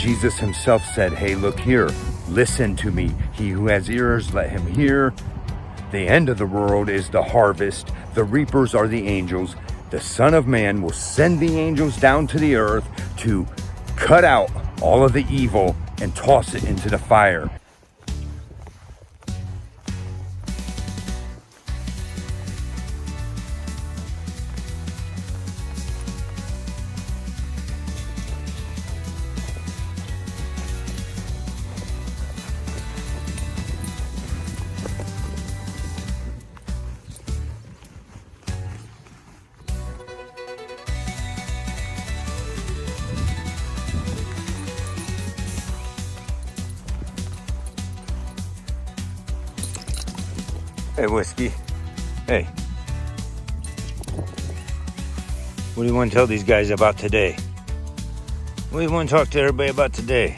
Jesus himself said, hey, look here, listen to me. He who has ears, let him hear. The end of the world is the harvest. The reapers are the angels. The Son of Man will send the angels down to the earth to cut out all of the evil and toss it into the fire. Hey, Whiskey. Hey. What do you want to tell these guys about today? What do you want to talk to everybody about today?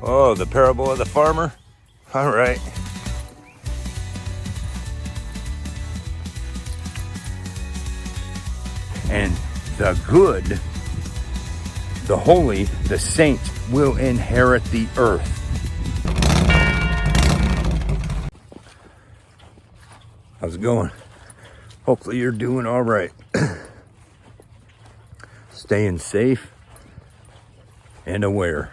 Oh, the parable of the farmer? All right. And the good, the holy, the saints will inherit the earth. How's it going? Hopefully you're doing all right. Staying safe and aware.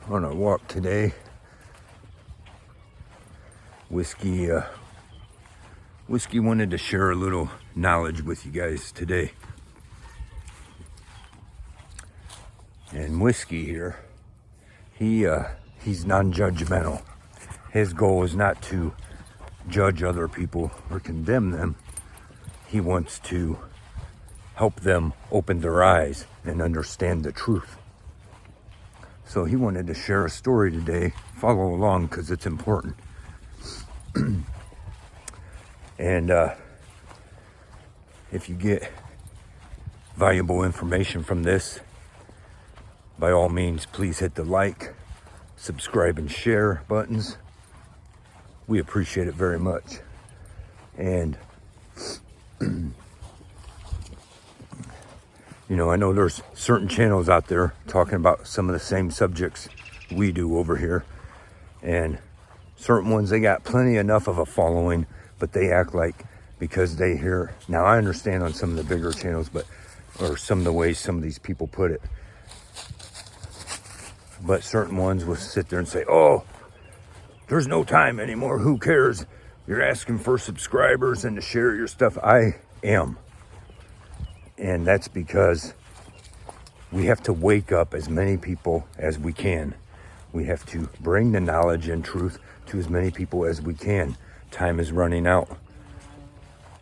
On a walk today. Whiskey wanted to share a little knowledge with you guys today. And Whiskey here, he's non-judgmental. His goal is not to judge other people or condemn them. He wants to help them open their eyes and understand the truth. So he wanted to share a story today. Follow along because it's important. And if you get valuable information from this, by all means, please hit the like, subscribe, and share buttons. We appreciate it very much. And, you know, I know there's certain channels out there talking about some of the same subjects we do over here. And certain ones, they got plenty enough of a following, but they act like because they hear, now I understand on some of the bigger channels, or some of the ways some of these people put it. But certain ones will sit there and say, oh, there's no time anymore. Who cares? You're asking for subscribers and to share your stuff. I am. And that's because we have to wake up as many people as we can. We have to bring the knowledge and truth to as many people as we can. Time is running out.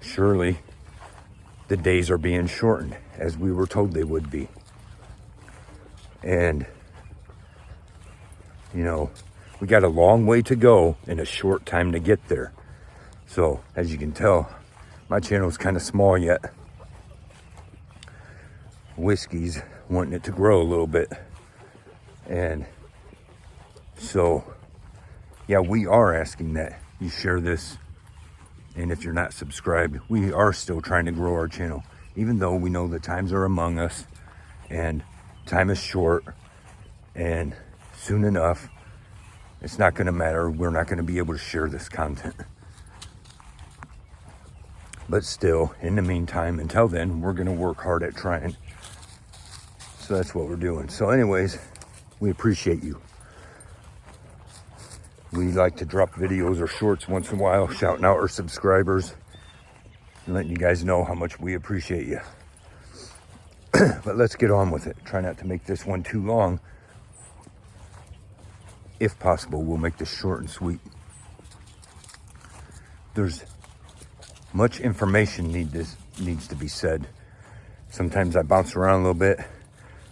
Surely the days are being shortened as we were told they would be. And, you know, we got a long way to go in a short time to get there. So, as you can tell, my channel is kind of small yet. Whiskey's wanting it to grow a little bit. And so, yeah, we are asking that you share this. And if you're not subscribed, we are still trying to grow our channel. Even though we know the times are among us and time is short, and soon enough, it's not going to matter. We're not going to be able to share this content. But still, in the meantime, until then, we're going to work hard at trying. So that's what we're doing. So anyways, we appreciate you. We like to drop videos or shorts once in a while, shouting out our subscribers and letting you guys know how much we appreciate you. But let's get on with it. Try not to make this one too long. If possible, we'll make this short and sweet. There's much information needs to be said. Sometimes I bounce around a little bit,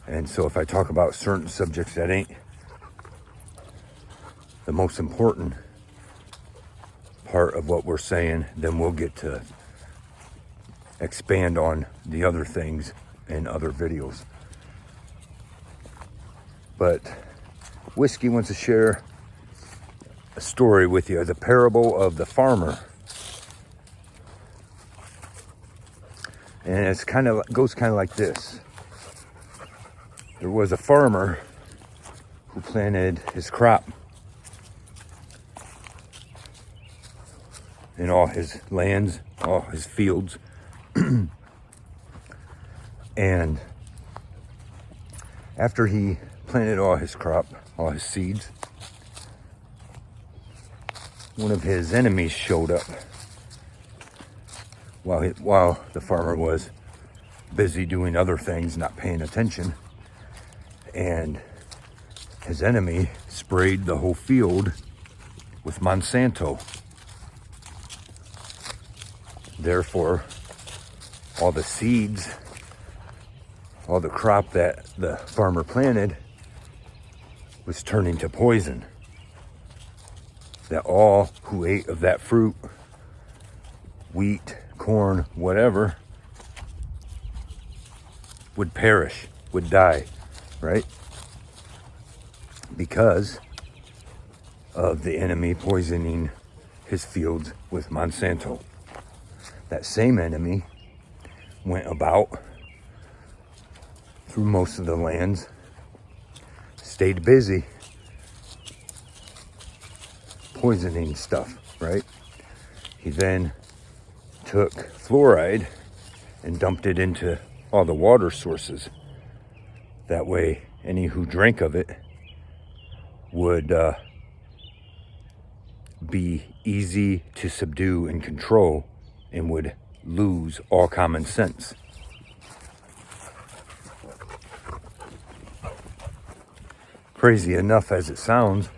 and so if I talk about certain subjects that ain't the most important part of what we're saying, then we'll get to expand on the other things in other videos. But Whiskey wants to share a story with you, the parable of the farmer. And it's goes kind of like this. there was a farmer who planted his crop in all his lands, all his fields. And after he planted all his crop, all his seeds, one of his enemies showed up while the farmer was busy doing other things, not paying attention. And his enemy sprayed the whole field with Monsanto. Therefore, all the seeds, all the crop that the farmer planted was turning to poison. That all who ate of that fruit, wheat, corn, whatever, would perish, would die, right? Because of the enemy poisoning his fields with Monsanto. That same enemy went about through most of the lands, stayed busy poisoning stuff, right? He then took fluoride and dumped it into all the water sources. That way, any who drank of it would be easy to subdue and control and would lose all common sense. Crazy enough as it sounds,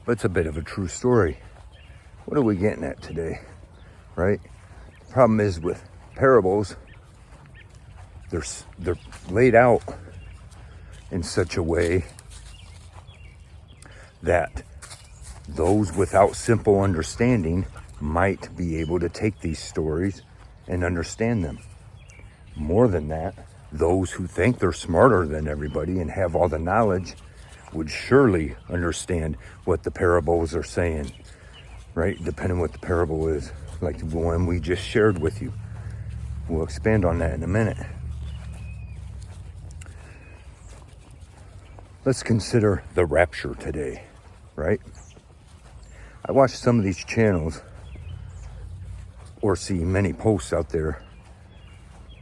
but it's a bit of a true story. What are we getting at today, right? The problem is with parables, they're laid out in such a way that those without simple understanding might be able to take these stories and understand them. More than that, those who think they're smarter than everybody and have all the knowledge would surely understand what the parables are saying, right? Depending on what the parable is, like the one we just shared with you. We'll expand on that in a minute. Let's consider the rapture today, right? I watch some of these channels or see many posts out there,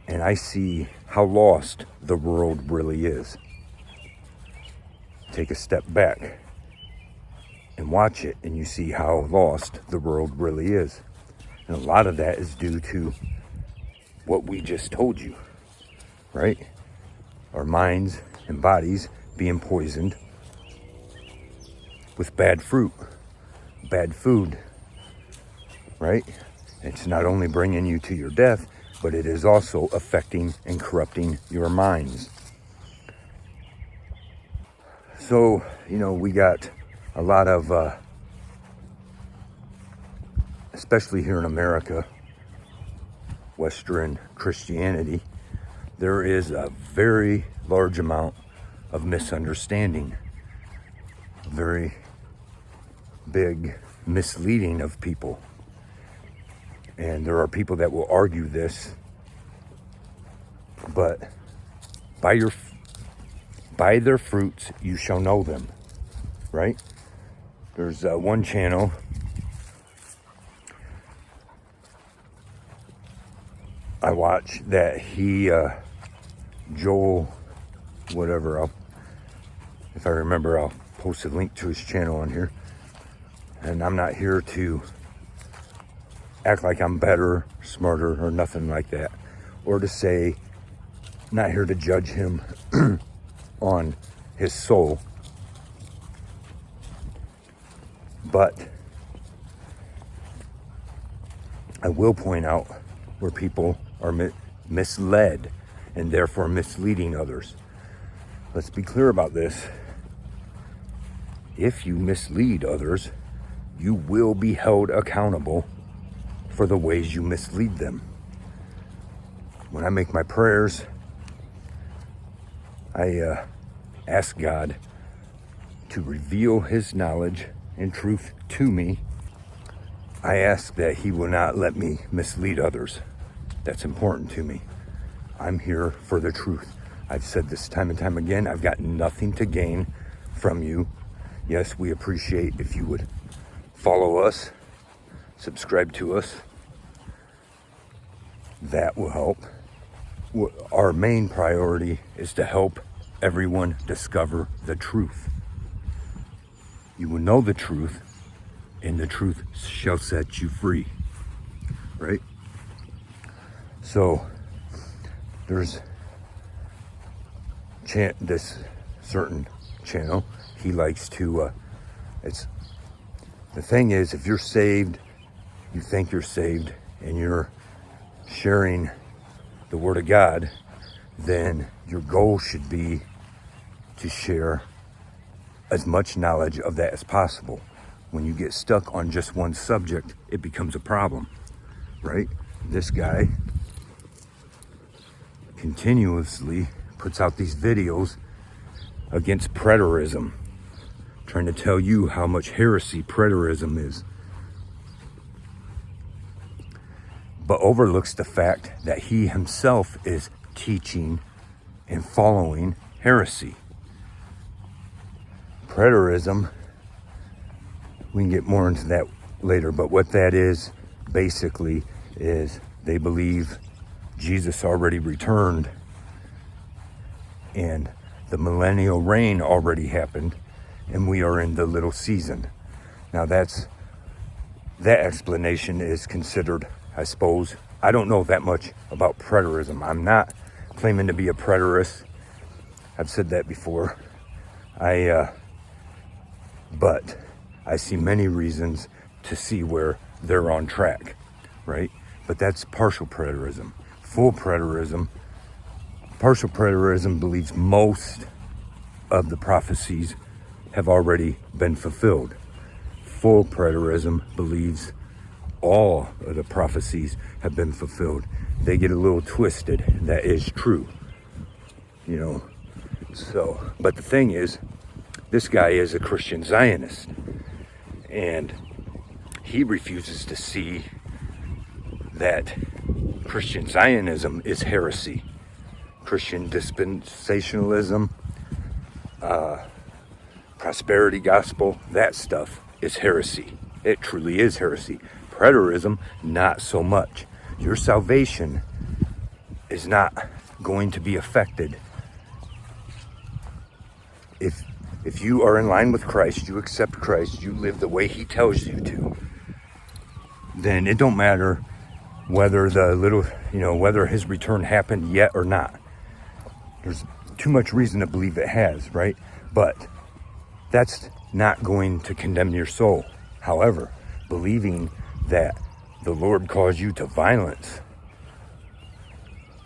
and I see how lost the world really is. Take a step back and watch it, and you see how lost the world really is. And a lot of that is due to what we just told you, right? Our minds and bodies being poisoned with bad fruit, bad food, right? It's not only bringing you to your death, but it is also affecting and corrupting your minds. So, we got a lot of, especially here in America, Western Christianity, there is a very large amount of misunderstanding, very big misleading of people. And there are people that will argue this, but by their fruits you shall know them, right? There's one channel I watch that Joel, whatever, if I remember, I'll post a link to his channel on here. And I'm not here to act like I'm better, smarter, or nothing like that. Or to say, not here to judge him on his soul. But I will point out where people are misled and therefore misleading others. Let's be clear about this. If you mislead others, you will be held accountable for the ways you mislead them. When I make my prayers, I ask God to reveal his knowledge and truth to me. I ask that he will not let me mislead others. That's important to me. I'm here for the truth. I've said this time and time again, I've got nothing to gain from you. Yes, we appreciate if you would follow us, subscribe to us. That will help. Our main priority is to help everyone discover the truth. You will know the truth, and the truth shall set you free, right? So there's this certain channel. He likes to, the thing is, if you're saved, you think you're saved, and you're sharing the Word of God, then your goal should be to share as much knowledge of that as possible. When you get stuck on just one subject, it becomes a problem, right? This guy continuously puts out these videos against preterism, trying to tell you how much heresy preterism is, but overlooks the fact that he himself is teaching and following heresy. Preterism, we can get more into that later, but what that is basically is they believe Jesus already returned and the millennial reign already happened and we are in the little season. Now that explanation is considered, I suppose, I don't know that much about preterism. I'm not claiming to be a preterist. I've said that before. But I see many reasons to see where they're on track, right? But that's partial preterism. Full preterism, partial preterism believes most of the prophecies have already been fulfilled. Full preterism believes all of the prophecies have been fulfilled. They get a little twisted. That is true, you know. So, but the thing is, this guy is a Christian Zionist, and he refuses to see that Christian Zionism is heresy. Christian dispensationalism, prosperity gospel, that stuff is heresy. It truly is heresy. Preterism, not so much. Your salvation is not going to be affected if you are in line with Christ, you accept Christ, you live the way he tells you to, then it don't matter whether whether his return happened yet or not. There's too much reason to believe it has, right? But that's not going to condemn your soul. However, believing that the Lord calls you to violence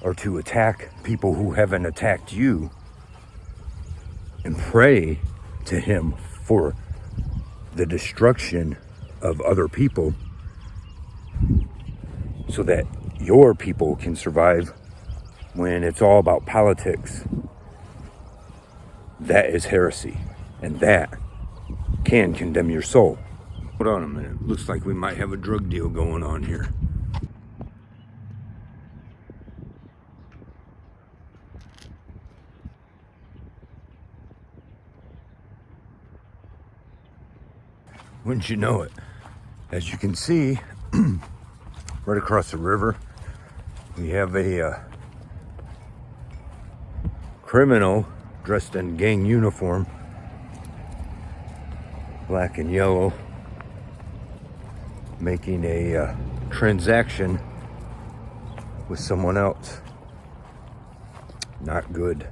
or to attack people who haven't attacked you and pray to him for the destruction of other people so that your people can survive when it's all about politics, that is heresy, and that can condemn your soul. Hold on a minute. Looks like we might have a drug deal going on here. Wouldn't you know it? As you can see, right across the river, we have a criminal dressed in gang uniform, black and yellow, making a transaction with someone else. Not good.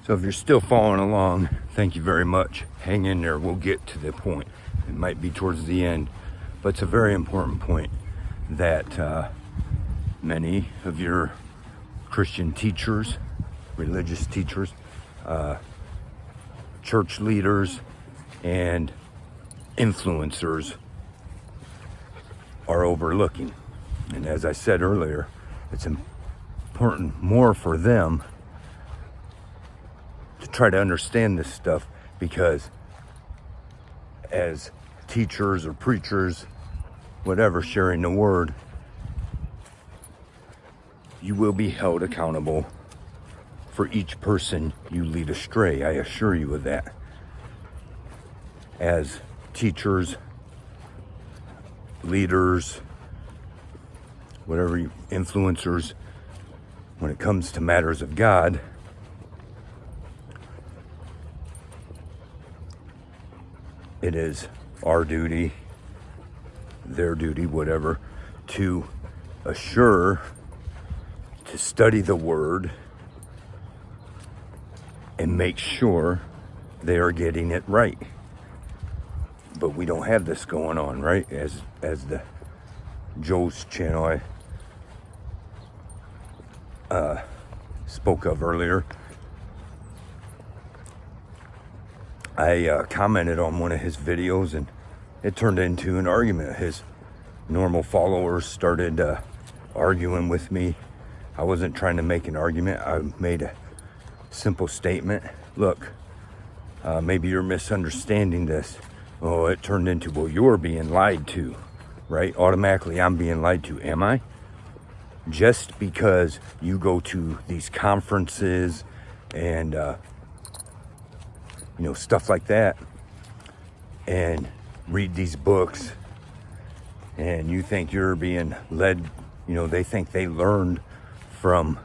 So if you're still following along, thank you very much. Hang in there, we'll get to the point. It might be towards the end, but it's a very important point that many of your Christian teachers religious teachers, church leaders, and influencers are overlooking. And as I said earlier, it's important more for them to try to understand this stuff, because as teachers or preachers, whatever, sharing the word, you will be held accountable for each person you lead astray. I assure you of that. As teachers, leaders, whatever, influencers, when it comes to matters of God, it is our duty, their duty, whatever, to assure, to study the word and make sure they are getting it right. But we don't have this going on, right? As the Joe's channel I spoke of earlier, I commented on one of his videos and it turned into an argument. His normal followers started arguing with me. I wasn't trying to make an argument. I made a simple statement. Look, maybe you're misunderstanding this. Oh, it turned into, well, you're being lied to, right? Automatically, I'm being lied to. Am I? Just because you go to these conferences and, stuff like that, and read these books, and you think you're being led, they think they learned from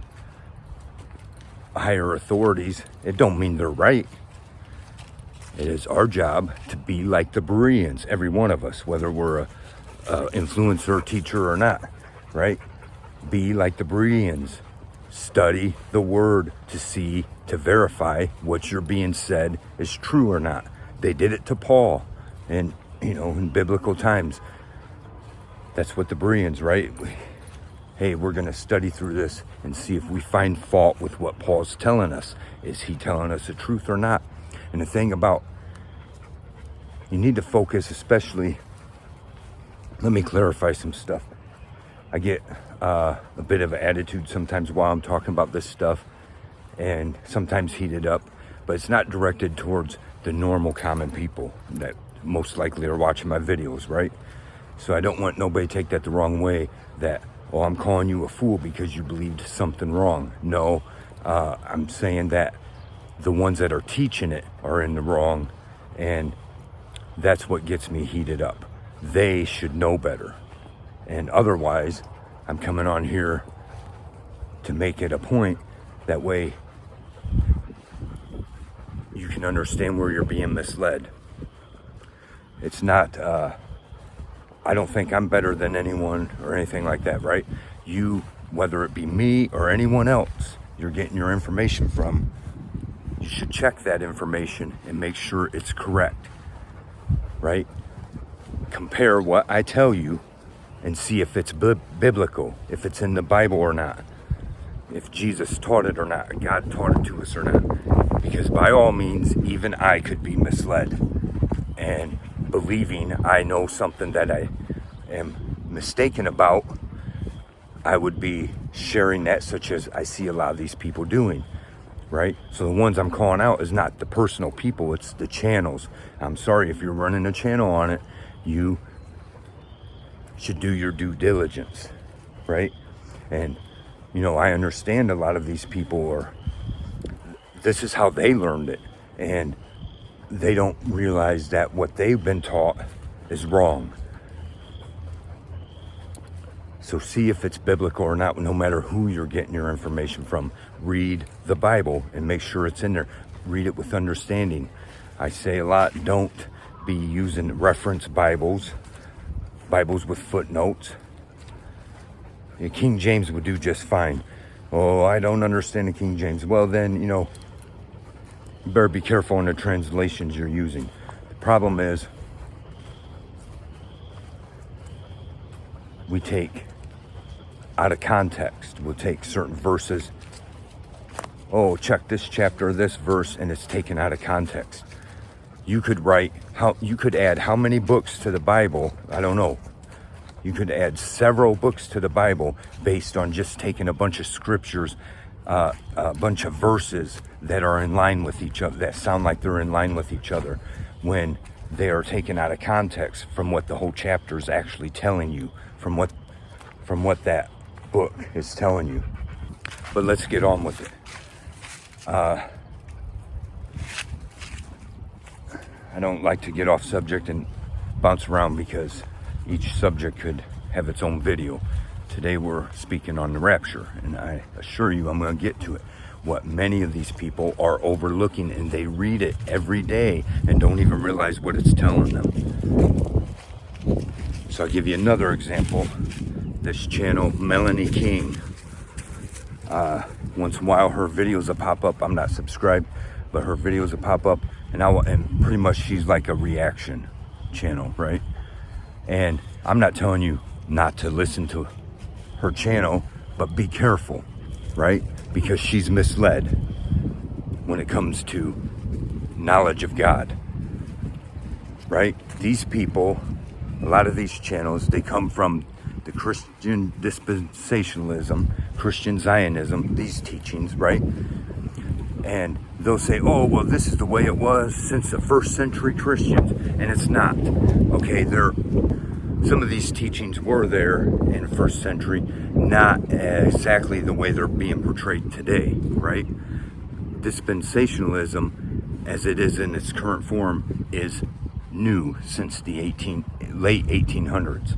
higher authorities, it don't mean they're right. It is our job to be like the Bereans, every one of us, whether we're a influencer, teacher, or not, right? Be like the Bereans. Study the word to verify what you're being said is true or not. They did it to Paul, and in biblical times. That's what the Bereans, right? Hey, we're going to study through this and see if we find fault with what Paul's telling us. Is he telling us the truth or not? And the thing about, you need to focus, especially, let me clarify some stuff. I get a bit of attitude sometimes while I'm talking about this stuff, and sometimes heated up, but it's not directed towards the normal common people that most likely are watching my videos, right? So I don't want nobody to take that the wrong way, that, oh, I'm calling you a fool because you believed something wrong. No, I'm saying that the ones that are teaching it are in the wrong, and that's what gets me heated up. They should know better. And otherwise, I'm coming on here to make it a point. That way, you can understand where you're being misled. It's not, I don't think I'm better than anyone or anything like that, right? You, whether it be me or anyone else you're getting your information from, you should check that information and make sure it's correct, right? Compare what I tell you and see if it's biblical, if it's in the Bible or not, if Jesus taught it or not, God taught it to us or not. Because by all means, even I could be misled, and believing I know something that I am mistaken about, I would be sharing that, such as I see a lot of these people doing, right? So the ones I'm calling out is not the personal people, it's the channels. I'm sorry, if you're running a channel on it, you should do your due diligence, right? And I understand a lot of these people this is how they learned it, and they don't realize that what they've been taught is wrong. So see if it's biblical or not, no matter who you're getting your information from. Read the Bible and make sure it's in there. Read it with understanding. I say a lot, don't be using reference Bibles with footnotes. King James would do just fine. Oh, I don't understand the King James. Well, then, you better be careful on the translations you're using. The problem is, we take out of context. We'll take certain verses oh, check this chapter, this verse, and it's taken out of context. You could add how many books to the Bible? I don't know. You could add several books to the Bible based on just taking a bunch of scriptures, a bunch of verses that are in line with each other, that sound like they're in line with each other, when they are taken out of context from what the whole chapter is actually telling you, from what that book is telling you. But let's get on with it. I don't like to get off subject and bounce around because each subject could have its own video. Today we're speaking on the rapture, and I assure you I'm going to get to it. What many of these people are overlooking, and they read it every day and don't even realize what it's telling them. So I'll give you another example. This channel, Melanie King. Once in a while her videos will pop up. I'm not subscribed, but her videos will pop up, and pretty much she's like a reaction channel, right? And I'm not telling you not to listen to her channel, but be careful, right? Because she's misled when it comes to knowledge of God, right? These people, a lot of these channels, they come from the Christian dispensationalism, Christian Zionism, these teachings, right? And they'll say, oh, well, this is the way it was since the first century Christians, and it's not. Okay, some of these teachings were there in the first century, not exactly the way they're being portrayed today, right? Dispensationalism, as it is in its current form, is new since the late 1800s.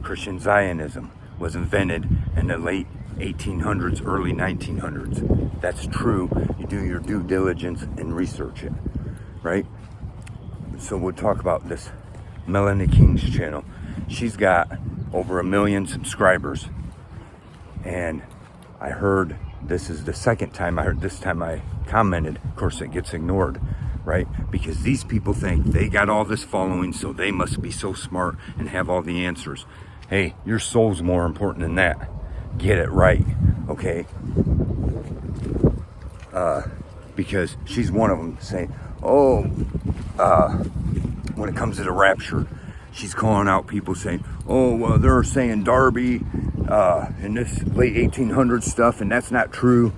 Christian Zionism was invented in the late 1800s, early 1900s. That's true. You do your due diligence and research it, right? So we'll talk about this Melanie King's channel. She's got over 1 million subscribers, and I heard, this is the second time I heard, this time I commented, of course it gets ignored, right? Because these people think they got all this following, so they must be so smart and have all the answers. Hey, your soul's more important than that. Get it right, okay? Because she's one of them saying, when it comes to the rapture, she's calling out people saying, oh, well, they're saying Darby and this late 1800s stuff, and that's not true.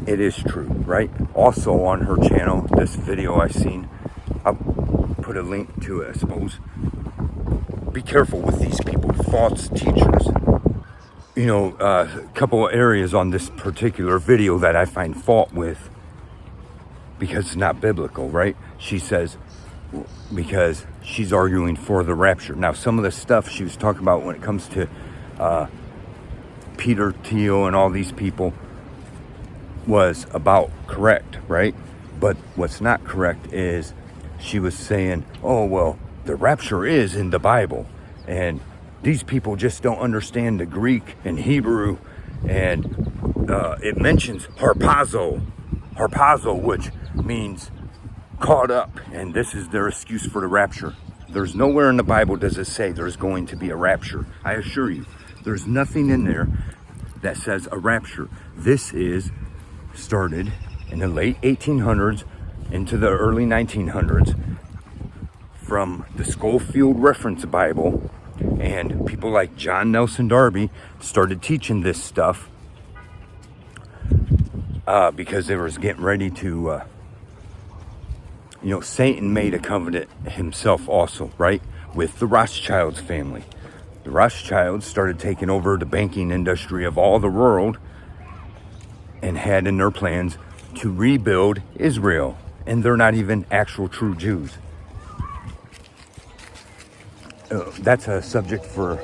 It is true, right? Also on her channel, this video I seen, I'll put a link to it, I suppose. Be careful with these people, false teachers. You know, a couple of areas on this particular video that I find fault with because it's not biblical, right? She says, because she's arguing for the rapture. Now, some of the stuff she was talking about when it comes to Peter Thiel and all these people was about correct, right? But what's not correct is she was saying, oh, well, the rapture is in the Bible, and these people just don't understand the Greek and Hebrew, and it mentions harpazo, which means caught up, and this is their excuse for the rapture. There's nowhere in the Bible does it say there's going to be a rapture. I assure you, there's nothing in there that says a rapture. This is started in the late 1800s into the early 1900s from the Schofield Reference Bible, and people like John Nelson Darby started teaching this stuff because they were getting ready to Satan made a covenant himself also, right, with the Rothschilds family. The Rothschilds started taking over the banking industry of all the world and had in their plans to rebuild Israel, and they're not even actual true Jews. That's a subject for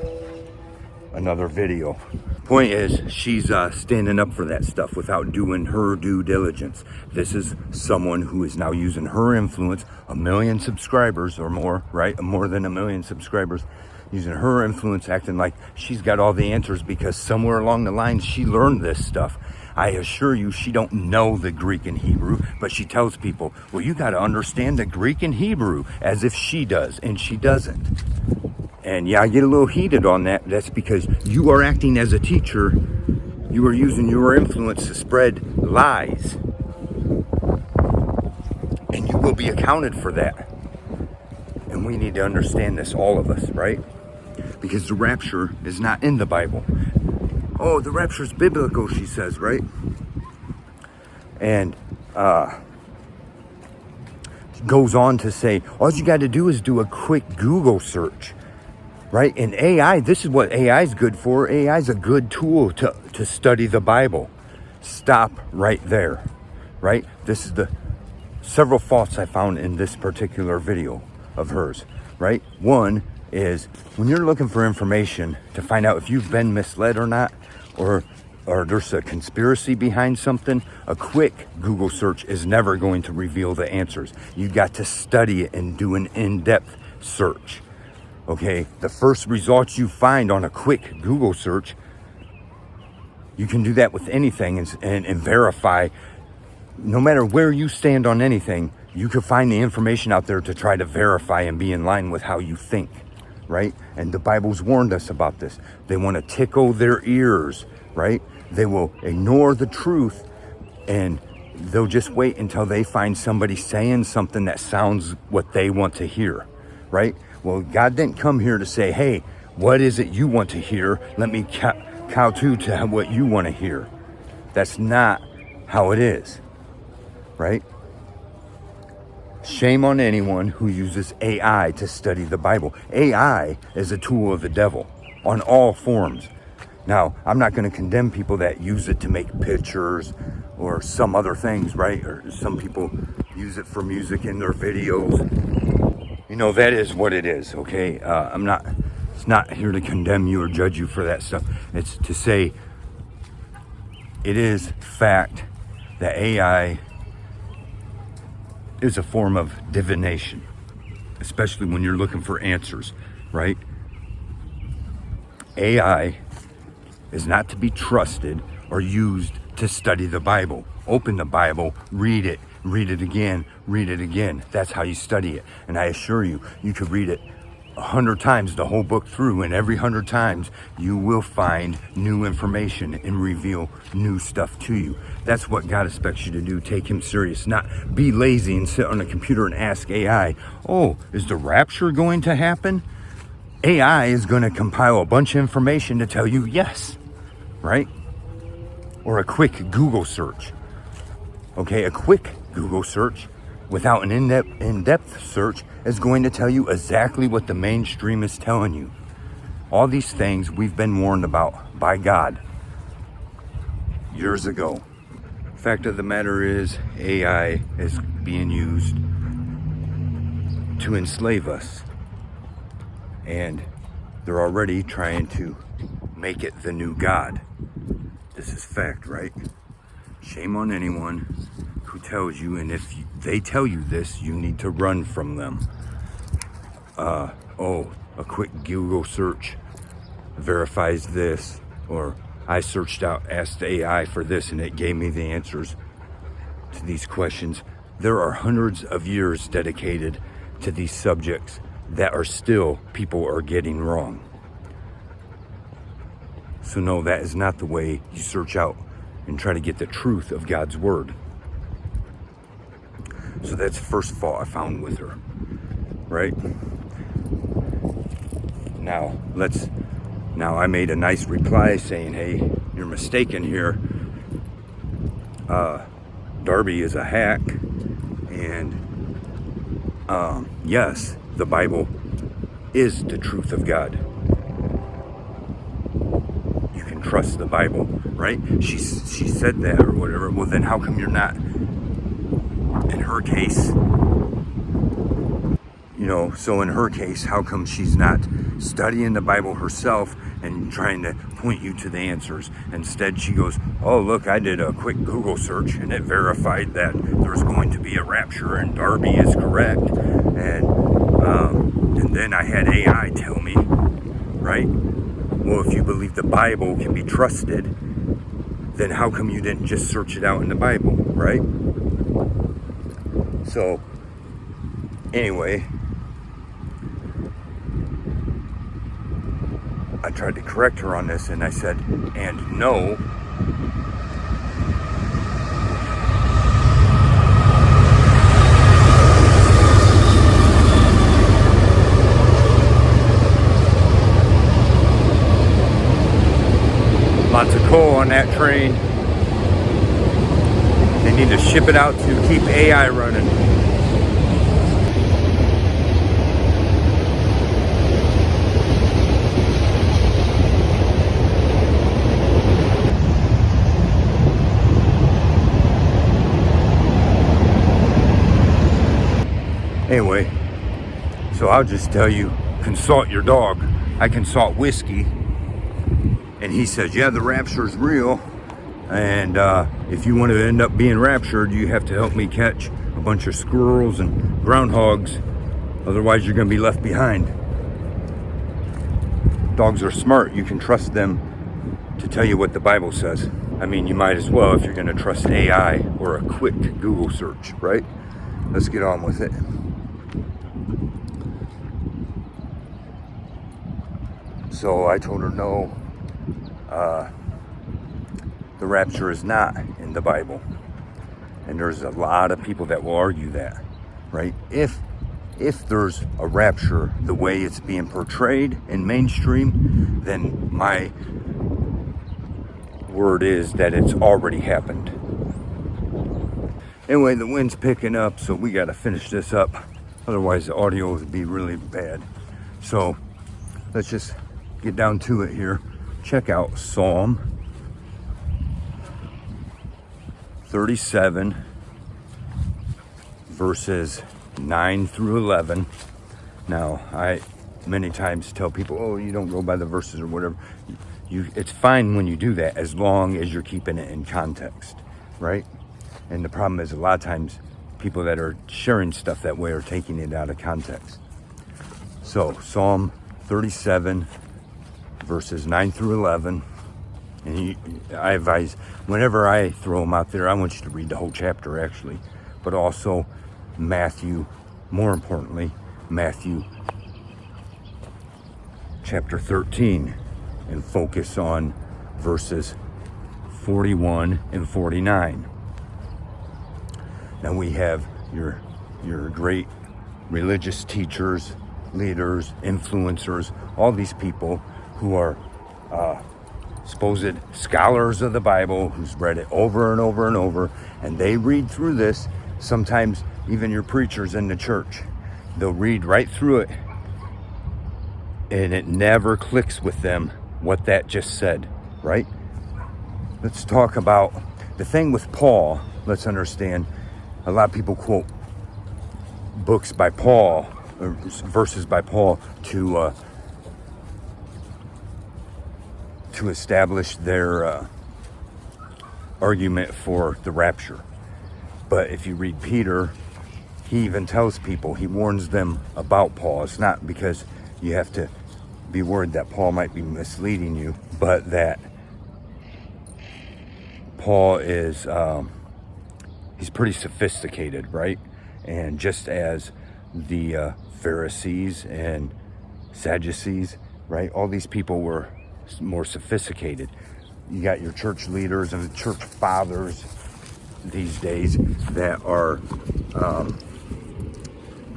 another video. Point is, she's standing up for that stuff without doing her due diligence. This is someone who is now using her influence, 1 million subscribers or more, right? More than 1 million subscribers, using her influence, acting like she's got all the answers because somewhere along the line she learned this stuff. I assure you, she don't know the Greek and Hebrew, but she tells people, well, you got to understand the Greek and Hebrew, as if she does, and she doesn't. And yeah, I get a little heated on that. That's because you are acting as a teacher You are using your influence to spread lies. And you will be accounted for that. And we need to understand this, all of us, right? Because the rapture is not in the Bible. Oh, the rapture is biblical, she says, right? And goes on to say, all you got to do is do a quick Google search, right? And AI, this is what AI is good for. AI is a good tool to study the Bible. Stop right there, right? This is the several faults I found in this particular video of hers, right? One is when you're looking for information to find out if you've been misled or not, or there's a conspiracy behind something, a quick Google search is never going to reveal the answers. You got to study it and do an in-depth search. Okay, the first results you find on a quick Google search, you can do that with anything and verify. No matter where you stand on anything, you can find the information out there to try to verify and be in line with how you think, right? And the Bible's warned us about this. They want to tickle their ears, right? They will ignore the truth and they'll just wait until they find somebody saying something that sounds what they want to hear, right? Well, God didn't come here to say, hey, what is it you want to hear? Let me kowtow to what you want to hear. That's not how it is, right? Shame on anyone who uses AI to study the Bible. AI is a tool of the devil on all forms. Now, I'm not going to condemn people that use it to make pictures or some other things, right? Or some people use it for music in their videos. You know, that is what it is, okay? It's not here to condemn you or judge you for that stuff. It's to say it is fact that AI is a form of divination, especially when you're looking for answers, right? AI is not to be trusted or used to study the Bible. Open the Bible, read it again, read it again. That's how you study it. And I assure you, you could read it 100 times, the whole book through, and every 100 times you will find new information and reveal new stuff to you. That's what God expects you to do. Take him serious, not be lazy and sit on a computer and ask AI, oh, is the rapture going to happen? AI is going to compile a bunch of information to tell you yes, right? Or a quick Google search. Okay, a quick Google search without an in-depth search is going to tell you exactly what the mainstream is telling you. All these things we've been warned about by God years ago. Fact of the matter is, AI is being used to enslave us. And they're already trying to make it the new God. This is fact, right? Shame on anyone who tells you, and if they tell you this, you need to run from them. A quick Google search verifies this, or I asked AI for this and it gave me the answers to these questions. There are hundreds of years dedicated to these subjects that are still people are getting wrong. So no, that is not the way you search out and try to get the truth of God's word. So that's the first fault I found with her, right? Now I made a nice reply saying, hey, you're mistaken here. Darby is a hack, and yes, the Bible is the truth of God. You can trust the Bible, right? She said that or whatever. Well, then how come you're not, in her case, so in her case, how come she's not studying the Bible herself and trying to point you to the answers? Instead, she goes, oh, look, I did a quick Google search and it verified that there's going to be a rapture and Darby is correct. And then I had AI tell me, right? Well, if you believe the Bible can be trusted, then how come you didn't just search it out in the Bible, right? So, anyway, I tried to correct her on this and I said, and no, Lots of coal on that train. They need to ship it out to keep AI running. Anyway, so I'll just tell you, consult your dog. I consult Whiskey, and he says, yeah, the rapture is real, and if you want to end up being raptured, you have to help me catch a bunch of squirrels and groundhogs, otherwise you're going to be left behind. Dogs are smart. You can trust them to tell you what the Bible says. I mean, you might as well if you're going to trust AI or a quick Google search, right? Let's get on with it. So I told her no, the rapture is not in the Bible. And there's a lot of people that will argue that, right? If there's a rapture the way it's being portrayed in mainstream, then my word is that it's already happened. Anyway, the wind's picking up, so we got to finish this up. Otherwise, the audio would be really bad. So let's just get down to it here. Check out Psalm 37, verses 9 through 11. Now, I many times tell people, oh, you don't go by the verses or whatever. It's fine when you do that, as long as you're keeping it in context, right? And the problem is, a lot of times, people that are sharing stuff that way are taking it out of context. So, Psalm 37, verses 9 through 11. And I advise, whenever I throw them out there, I want you to read the whole chapter, actually. But also Matthew, more importantly, Matthew chapter 13. And focus on verses 41 and 49. Now we have your great religious teachers, leaders, influencers, all these people who are supposed scholars of the Bible, who's read it over and over and over, and they read through this. Sometimes even your preachers in the church, they'll read right through it, and it never clicks with them what that just said, right? Let's talk about the thing with Paul. Let's understand, a lot of people quote books by Paul, or verses by Paul, to establish their argument for the rapture. But if you read Peter, he even tells people, he warns them about Paul. It's not because you have to be worried that Paul might be misleading you, but that Paul is, he's pretty sophisticated, right? And just as the Pharisees and Sadducees, right? All these people were more sophisticated. You got your church leaders and the church fathers these days that are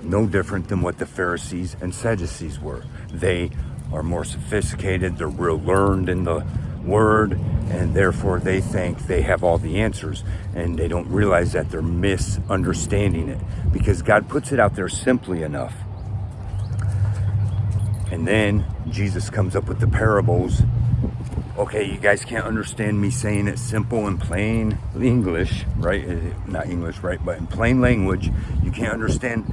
no different than what the Pharisees and Sadducees were. They are more sophisticated, they're real learned in the word, and therefore they think they have all the answers, and they don't realize that they're misunderstanding it, because God puts it out there simply enough. And then Jesus comes up with the parables. Okay, you guys can't understand me saying it simple and plain English, right? Not English, right? But in plain language, you can't understand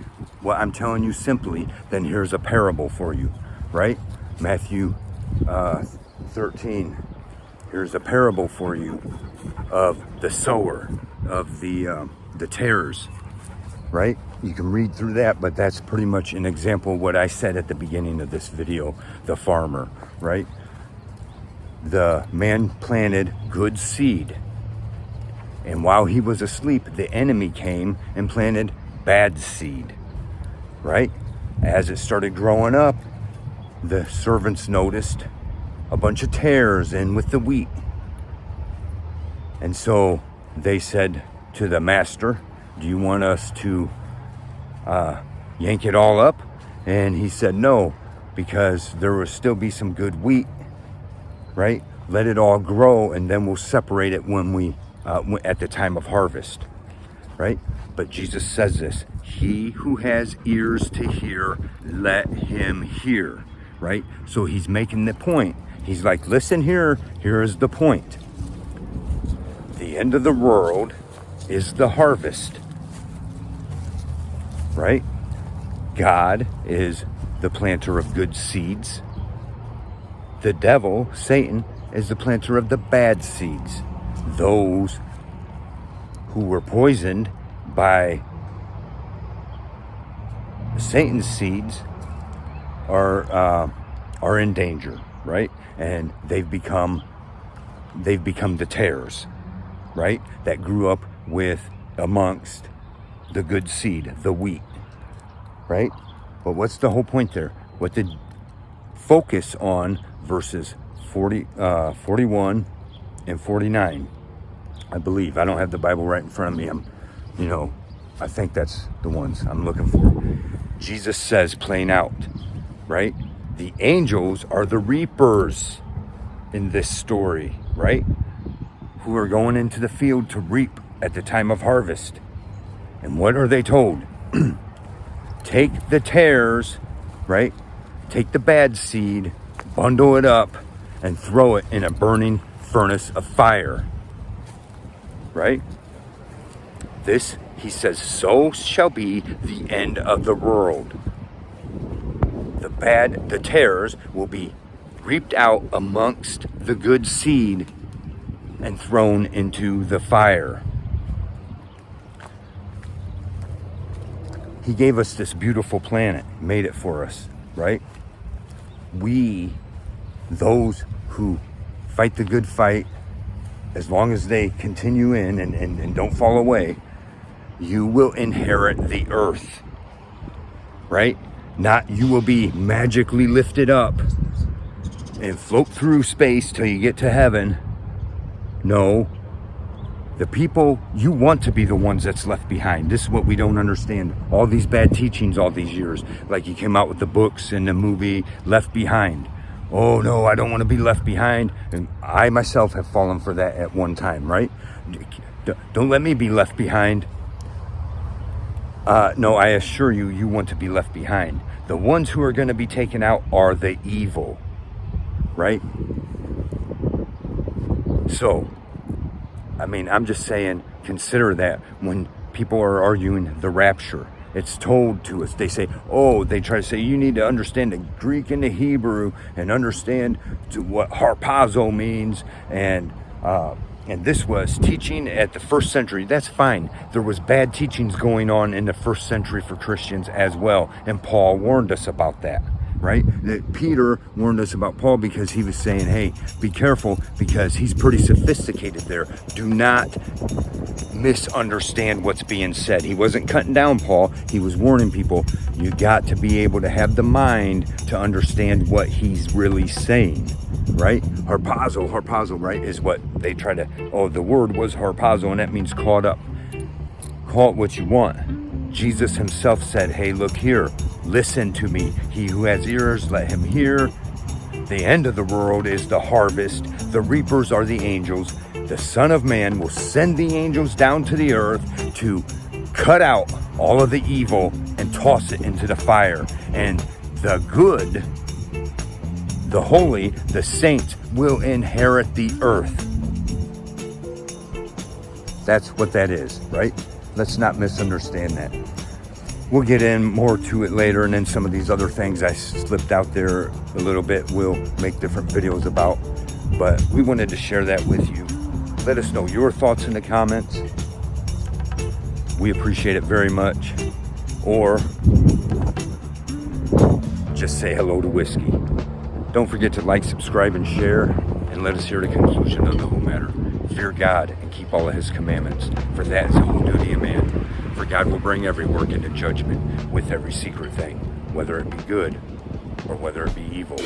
what I'm telling you simply. Then here's a parable for you, right? Matthew 13. Here's a parable for you of the sower, of the tares, right? You can read through that, but that's pretty much an example of what I said at the beginning of this video, the farmer, right? The man planted good seed, and while he was asleep, the enemy came and planted bad seed, right? As it started growing up, the servants noticed a bunch of tares in with the wheat. And so they said to the master, do you want us to yank it all up? And he said no, because there will still be some good wheat, right? Let it all grow, and then we'll separate it when we at the time of harvest, right? But Jesus says this: he who has ears to hear, let him hear, right? So he's making the point. He's like, listen here, here is the point. The end of the world is the harvest, right? God is the planter of good seeds. The devil, Satan, is the planter of the bad seeds. Those who were poisoned by Satan's seeds are in danger, right? And they've become the tares, right? That grew up amongst the good seed, the wheat, right? But what's the whole point there? What did focus on verses 41 and 49, I believe. I don't have the Bible right in front of me. I think that's the ones I'm looking for. Jesus says plain out, right? The angels are the reapers in this story, right? Who are going into the field to reap at the time of harvest. And what are they told? Take the tares, right? Take the bad seed, bundle it up, and throw it in a burning furnace of fire, right? This, he says, so shall be the end of the world. The tares will be reaped out amongst the good seed and thrown into the fire. He gave us this beautiful planet, made it for us, right? Those who fight the good fight, as long as they continue in and don't fall away, you will inherit the earth, right? Not you will be magically lifted up and float through space till you get to heaven. No, the people, you want to be the ones that's left behind. This is what we don't understand. All these bad teachings all these years, like you came out with the books and the movie Left Behind. Oh no, I don't want to be left behind. And I myself have fallen for that at one time, right? Don't let me be left behind. No, I assure you, you want to be left behind. The ones who are going to be taken out are the evil, right? So, I'm just saying, consider that when people are arguing the rapture. It's told to us. They say, they try to say, you need to understand the Greek and the Hebrew and understand what harpazo means. And this was teaching at the first century. That's fine. There was bad teachings going on in the first century for Christians as well. And Paul warned us about that, right? That Peter warned us about Paul because he was saying, hey, be careful, because he's pretty sophisticated there. Do not misunderstand what's being said. He wasn't cutting down Paul. He was warning people, you got to be able to have the mind to understand what he's really saying, right? Harpazo, right, is what they try to, the word was harpazo, and that means caught up. Call it what you want. Jesus himself said, hey, look here, listen to me. He who has ears, let him hear. The end of the world is the harvest. The reapers are the angels. The Son of Man will send the angels down to the earth to cut out all of the evil and toss it into the fire. And the good, the holy, the saints will inherit the earth. That's what that is, right? Let's not misunderstand that. We'll get in more to it later, and then some of these other things I slipped out there a little bit we'll make different videos about. But we wanted to share that with you. Let us know your thoughts in the comments. We appreciate it very much. Or just say hello to whiskey. Don't forget to like, subscribe, and share, and let us hear the conclusion of the whole matter. Fear God and keep all of his commandments, for that is the whole duty of man. For God will bring every work into judgment with every secret thing, whether it be good or whether it be evil.